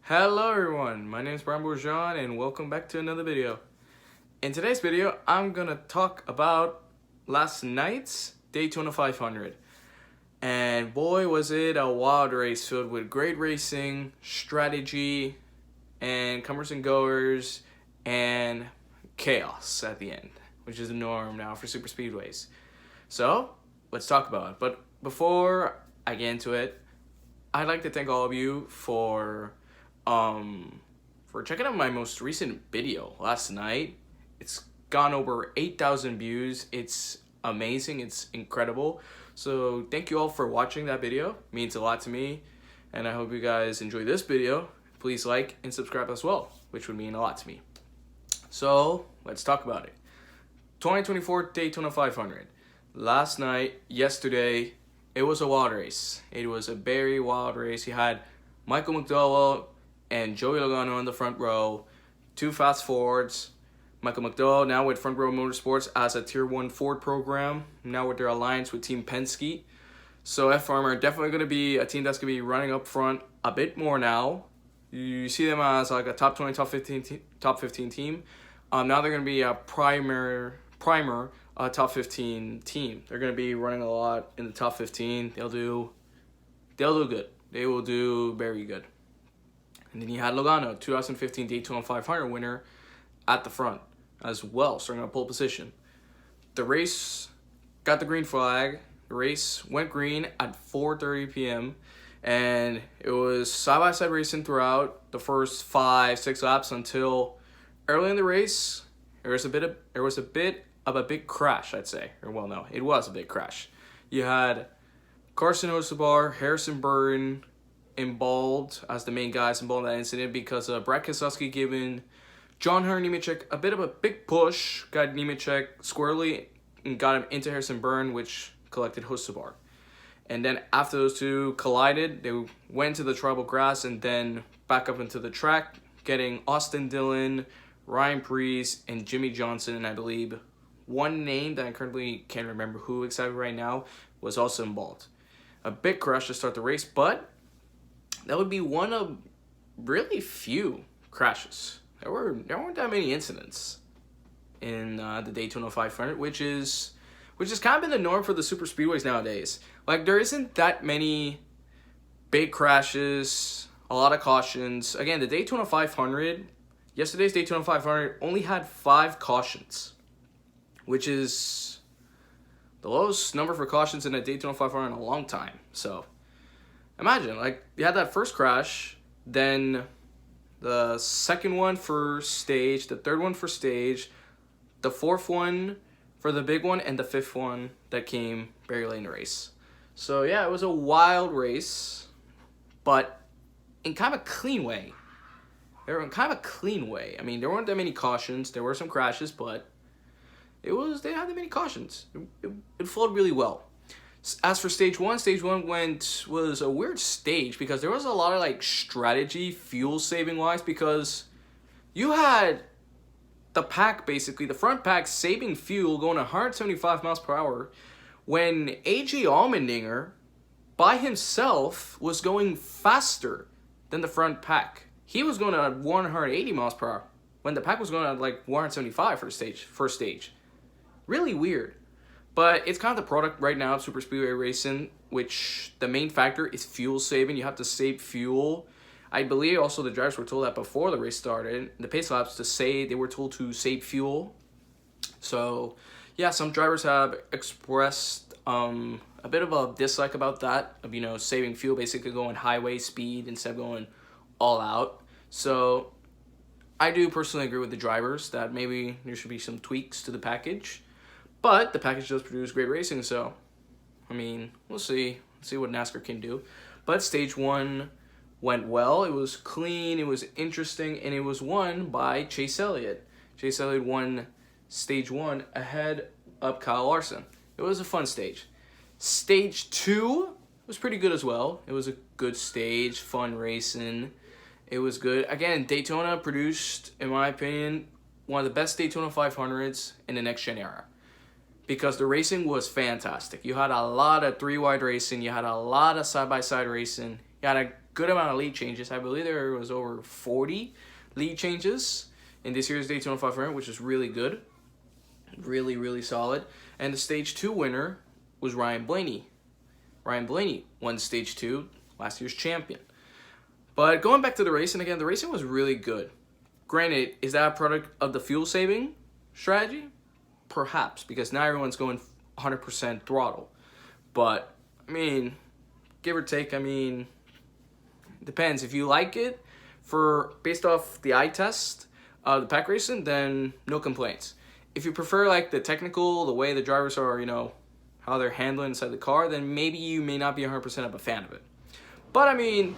Hello everyone, my name is Brian Bourgeon and welcome back to another video. In today's video, I'm gonna talk about last night's Daytona 500. And boy was it a wild race filled with great racing, strategy, and comers and goers, and chaos at the end, which is the norm now for super speedways. So, let's talk about it. But before I get into it, I'd like to thank all of you for checking out my most recent video last night. It's gone over 8,000 views. It's amazing. It's incredible. So thank you all for watching that video. It means a lot to me. And I hope you guys enjoy this video. Please like and subscribe as well, which would mean a lot to me. So let's talk about it. 2024 Daytona 500. Last night, yesterday, it was a wild race. It was a very wild race. You had Michael McDowell and Joey Logano in the front row, two fast forwards. Michael McDowell now with Front Row Motorsports as a Tier 1 Ford program, now with their alliance with Team Penske. So F-Farm are definitely going to be a team that's going to be running up front a bit more now. You see them as like a top 20, top 15 team. Now they're going to be a primer top 15 team. They're going to be running a lot in the top 15. They'll do good. They will do very good. And then you had Logano, 2015 Daytona 500 winner, at the front as well, starting on pole position. The race got the green flag. The race went green at 4:30 p.m. and it was side-by-side racing throughout the first 5-6 laps until early in the race. There was a bit of a big crash, I'd say. Or well, no, it was a big crash. You had Carson Hocevar, Harrison Burton involved as the main guys involved in that incident because Brad Keselowski giving John Hunter Nemechek a bit of a big push, got Nemechek squarely and got him into Harrison Burton, which collected Hocevar. And then after those two collided, they went to the tribal grass and then back up into the track, getting Austin Dillon, Ryan Preece, and Jimmy Johnson, and I believe one name that I currently can't remember who exactly right now was also involved. A big crash to start the race, but that would be one of really few crashes. There weren't that many incidents in the Daytona 500, which is kind of been the norm for the super speedways nowadays. Like, there isn't that many big crashes, a lot of cautions. Again, the Daytona 500, yesterday's Daytona 500 only had 5 cautions, which is the lowest number for cautions in a Daytona 500 in a long time. So imagine, like, you had that first crash, then the second one for stage, the third one for stage, the fourth one for the big one, and the fifth one that came very late in the race. So yeah, it was a wild race, but in kind of a clean way. They were in kind of a clean way. I mean, there weren't that many cautions. There were some crashes, but they didn't have that many cautions. It flowed really well. As for stage one was a weird stage because there was a lot of like strategy, fuel saving wise, because you had the pack, basically the front pack, saving fuel going 175 miles per hour when AJ Allmendinger by himself was going faster than the front pack. He was going at 180 miles per hour when the pack was going at like 175 for first stage. Really weird. But it's kind of the product right now of super speedway racing, which the main factor is fuel saving. You have to save fuel. I believe also the drivers were told that before the race started, the pace laps, they were told to save fuel. So yeah, some drivers have expressed a bit of a dislike about that, of saving fuel, basically going highway speed instead of going all out. So I do personally agree with the drivers that maybe there should be some tweaks to the package. But the package does produce great racing, so, I mean, we'll see. See what NASCAR can do. But stage one went well. It was clean, it was interesting, and it was won by Chase Elliott. Chase Elliott won stage one ahead of Kyle Larson. It was a fun stage. Stage two was pretty good as well. It was a good stage, fun racing. It was good. Again, Daytona produced, in my opinion, one of the best Daytona 500s in the next-gen era. Because the racing was fantastic. You had a lot of 3-wide racing. You had a lot of side-by-side racing. You had good amount of lead changes. I believe there was over 40 lead changes in this year's Daytona 500, which is really good. Really, really solid. And the Stage 2 winner was Ryan Blaney. Ryan Blaney won Stage 2, last year's champion. But going back to the racing again, the racing was really good. Granted, is that a product of the fuel saving strategy? Perhaps, because now everyone's going 100% throttle. But, I mean, give or take, I mean, depends. If you like it, based off the eye test, the pack racing, then no complaints. If you prefer like the technical, the way the drivers are, how they're handling inside the car, then maybe you may not be 100% of a fan of it. But I mean,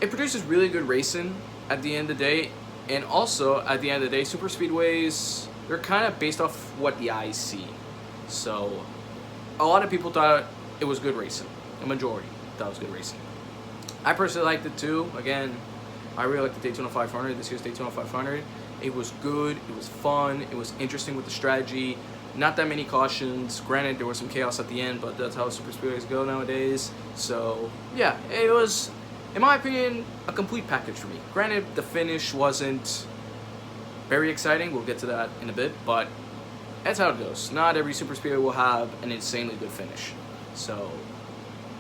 it produces really good racing at the end of the day. And also, at the end of the day, super speedways, they're kind of based off what the eyes see. So, a lot of people thought it was good racing. A majority thought it was good racing. I personally liked it too. Again, I really liked the Daytona 500, this year's Daytona 500. It was good, it was fun, it was interesting with the strategy. Not that many cautions. Granted, there was some chaos at the end, but that's how super speedways go nowadays. So, yeah, it was, in my opinion, a complete package for me. Granted, the finish wasn't very exciting. We'll get to that in a bit, but that's how it goes. Not every super speedway will have an insanely good finish. So,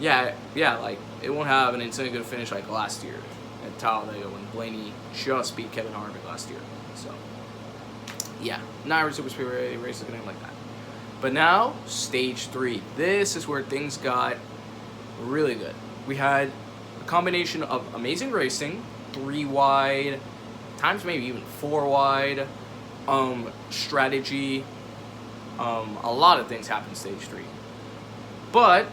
yeah, like, it won't have an insanely good finish like last year at Talladega when Blaney just beat Kevin Harvick last year. So, yeah, not every super speedway race is going to be like that. But now, Stage 3. This is where things got really good. We had a combination of amazing racing, 3 wide, times maybe even 4 wide, strategy, a lot of things happened in Stage 3. But,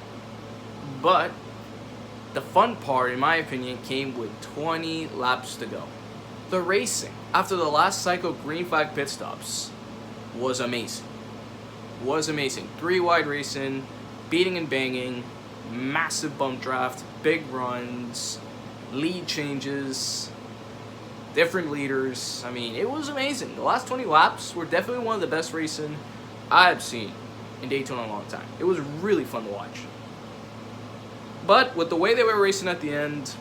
the fun part, in my opinion, came with 20 laps to go. The racing, after the last cycle green flag pit stops, was amazing. 3 wide racing, beating and banging, massive bump draft, big runs, lead changes, different leaders. I mean, it was amazing. The last 20 laps were definitely one of the best racing I've seen in Daytona in a long time. It was really fun to watch. But with the way they were racing at the end,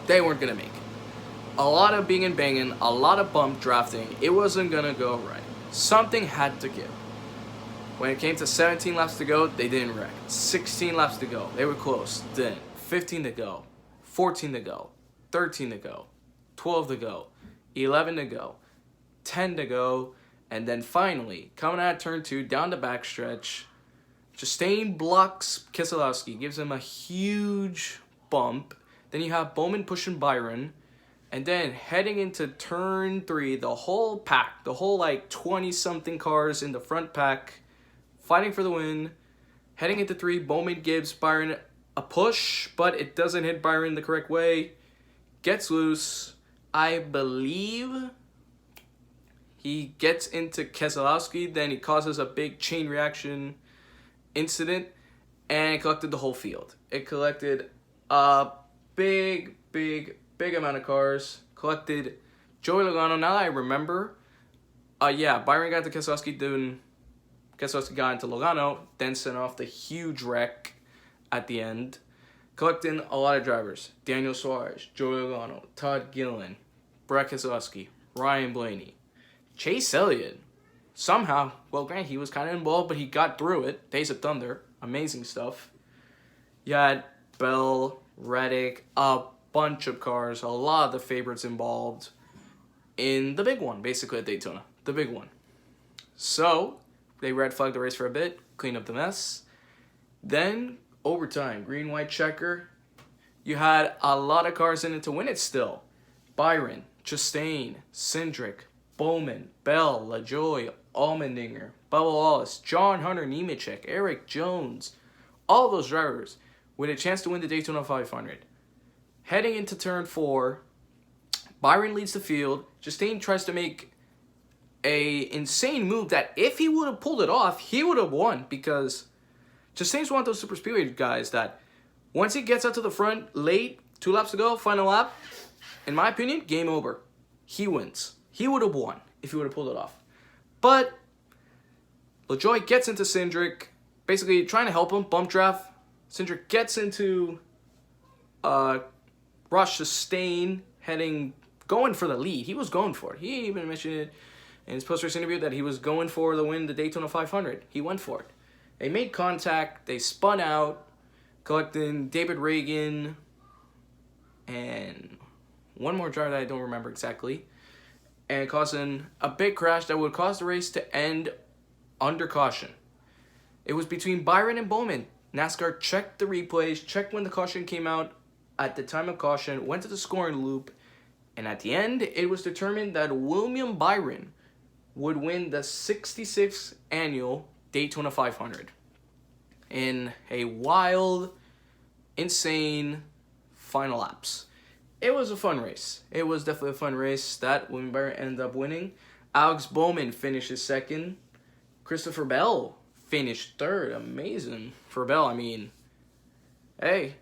they weren't going to make it. A lot of bing and banging, a lot of bump drafting. It wasn't going to go right. Something had to give. When it came to 17 laps to go, they didn't wreck. 16 laps to go, they were close. Then 15 to go, 14 to go, 13 to go, 12 to go, 11 to go, 10 to go, and then finally, coming out of turn 2, down the backstretch, Chastain blocks Keselowski, gives him a huge bump. Then you have Bowman pushing Byron. And then heading into turn 3, the whole pack, the whole like 20-something cars in the front pack, fighting for the win. Heading into 3, Bowman gives Byron a push, but it doesn't hit Byron the correct way. Gets loose. I believe he gets into Keselowski, then he causes a big chain reaction incident, and it collected the whole field. It collected a big amount of cars. Collected Joey Logano. Now that I remember, Byron got to Keselowski, then Keselowski got into Logano, then sent off the huge wreck at the end. Collecting a lot of drivers. Daniel Suarez, Joey Logano, Todd Gilliland, Brad Keselowski, Ryan Blaney, Chase Elliott. Somehow, well, granted, he was kind of involved, but he got through it. Days of Thunder. Amazing stuff. You had Bell, Reddick, a bunch of cars, a lot of the favorites involved in the big one, basically at Daytona. The big one. So, they red flagged the race for a bit, cleaned up the mess. Then, overtime, green-white checker. You had a lot of cars in it to win it still. Byron, Chastain, Cindric, Bowman, Bell, LaJoie, Allmendinger, Bubba Wallace, John Hunter Nemechek, Eric Jones, all those drivers with a chance to win the Daytona 500. Heading into turn 4, Byron leads the field. Chastain tries to make a insane move that if he would have pulled it off, he would have won, because Chastain's one of those super speedway guys that once he gets out to the front late, 2 laps to go, final lap, in my opinion, game over. He wins. He would have won if he would have pulled it off. But LaJoie gets into Cindric, basically trying to help him, bump draft. Cindric gets into Ross Chastain going for the lead. He was going for it. He even mentioned it in his post-race interview that he was going for the win, the Daytona 500. He went for it. They made contact. They spun out, collecting David Reagan and one more driver that I don't remember exactly, and causing a big crash that would cause the race to end under caution. It was between Byron and Bowman. NASCAR checked the replays, checked when the caution came out at the time of caution, went to the scoring loop, and at the end, it was determined that William Byron would win the 66th annual Daytona 500 in a wild, insane final laps. It was a fun race. It was definitely a fun race that William Byron ended up winning. Alex Bowman finishes second. Christopher Bell finished third. Amazing for Bell. I mean, hey,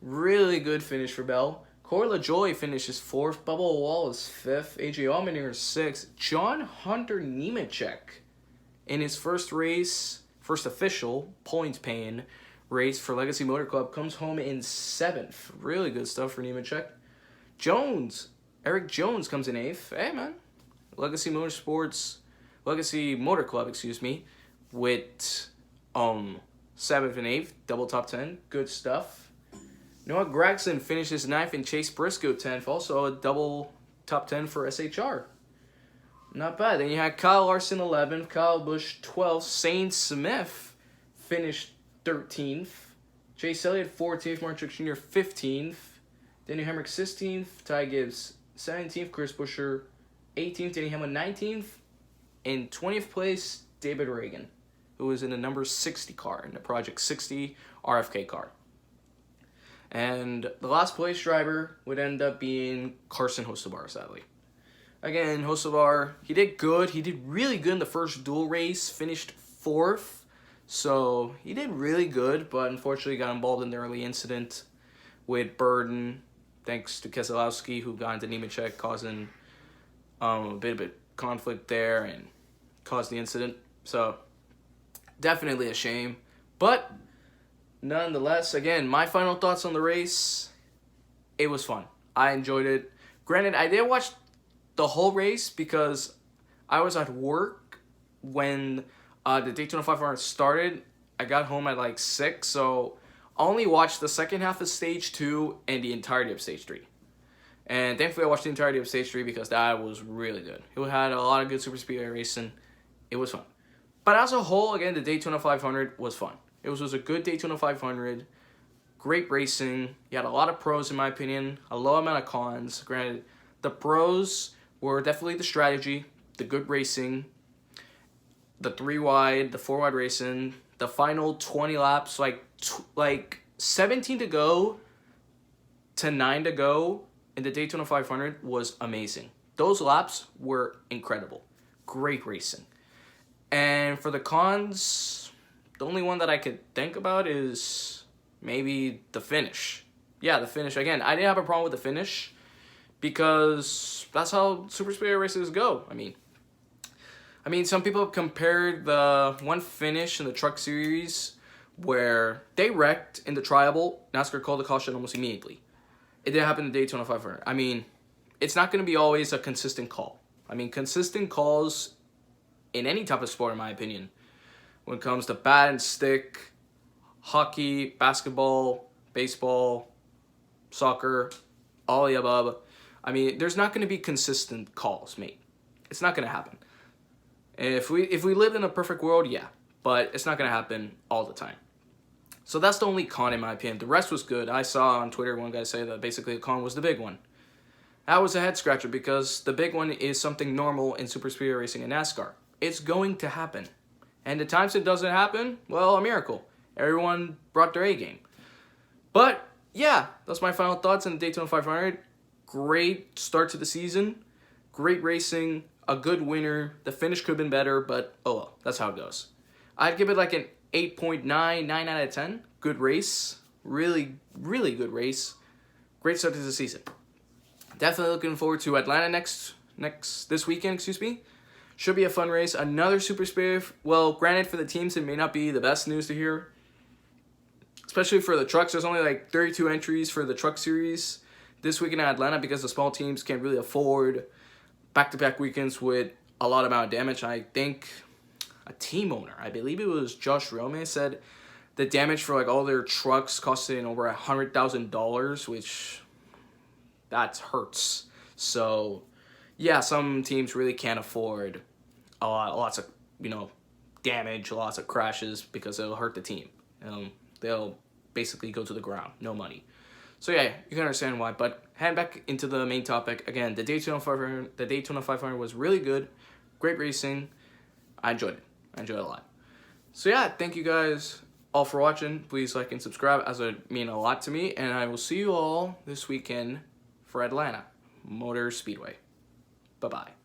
really good finish for Bell. Corey LaJoie finishes fourth. Bubba Wallace fifth. AJ Allmendinger sixth. John Hunter Nemechek in his first race, first official points-paying race for Legacy Motor Club, comes home in seventh. Really good stuff for Nemechek. Eric Jones comes in eighth. Hey, man. Legacy Motor Club, with seventh and eighth, double top 10. Good stuff. Noah Gragson finishes ninth and Chase Briscoe 10th. Also a double top 10 for SHR. Not bad. Then you had Kyle Larson 11th, Kyle Busch 12th, Shane Smith finished 13th, Chase Elliott 14th, Martin Truex Jr. 15th, Danny Hamrick 16th, Ty Gibbs 17th, Chris Buescher 18th, Danny Hamlin 19th, in 20th place, David Reagan, who was in the number 60 car, in the Project 60 RFK car. And the last place driver would end up being Carson Hocevar, sadly. Again, Hocevar, he did good. He did really good in the first dual race, finished fourth. So he did really good, but unfortunately got involved in the early incident with Burden, thanks to Keselowski, who got into Nemechek, causing a bit of a conflict there and caused the incident. So definitely a shame. But nonetheless, again, my final thoughts on the race, it was fun. I enjoyed it. Granted, I didn't watch the whole race because I was at work when the Daytona 500 started. I got home at like 6, so I only watched the second half of Stage 2 and the entirety of Stage 3. And thankfully I watched the entirety of Stage 3 because that was really good. It had a lot of good super speedway racing. It was fun. But as a whole, again, the Daytona 500 was fun. It was a good Daytona 500. Great racing. You had a lot of pros, in my opinion. A low amount of cons. Granted, the pros were definitely the strategy, the good racing, the 3-wide, the 4-wide racing, the final 20 laps, like 17 to go to 9 to go in the Daytona 500 was amazing. Those laps were incredible. Great racing. And for the cons, the only one that I could think about is maybe the finish. Yeah, the finish. Again, I didn't have a problem with the finish because that's how super speedway races go. I mean, some people have compared the one finish in the Truck Series where they wrecked in the Tribal. NASCAR called the caution almost immediately. It didn't happen in Daytona 500. I mean, it's not going to be always a consistent call. I mean, consistent calls in any type of sport, in my opinion, when it comes to bat and stick, hockey, basketball, baseball, soccer, all the above. I mean, there's not going to be consistent calls, mate. It's not going to happen. If we lived in a perfect world, yeah, but it's not going to happen all the time. So that's the only con, in my opinion. The rest was good. I saw on Twitter one guy say that basically the con was the big one. That was a head scratcher because the big one is something normal in super speedway racing and NASCAR. It's going to happen. And the times it doesn't happen, well, a miracle. Everyone brought their A game. But, yeah, that's my final thoughts on the Daytona 500. Great start to the season. Great racing. A good winner. The finish could have been better, but oh well. That's how it goes. I'd give it like an 8.9, 9 out of 10. Good race. Really, really good race. Great start to the season. Definitely looking forward to Atlanta this weekend, Should be a fun race. Another super speedway. Well, granted, for the teams, it may not be the best news to hear. Especially for the trucks. There's only like 32 entries for the Truck Series. this weekend at Atlanta, because the small teams can't really afford back-to-back weekends with a lot amount of damage. I think a team owner, I believe it was Josh Rome, said the damage for like all their trucks costing over $100,000, which that hurts. So yeah, some teams really can't afford lots of damage, lots of crashes, because it'll hurt the team. They'll basically go to the ground, no money. So yeah, you can understand why. But head back into the main topic again. The Daytona 500. The Daytona 500 was really good, great racing. I enjoyed it. I enjoyed it a lot. So yeah, thank you guys all for watching. Please like and subscribe, as it mean a lot to me. And I will see you all this weekend for Atlanta Motor Speedway. Bye bye.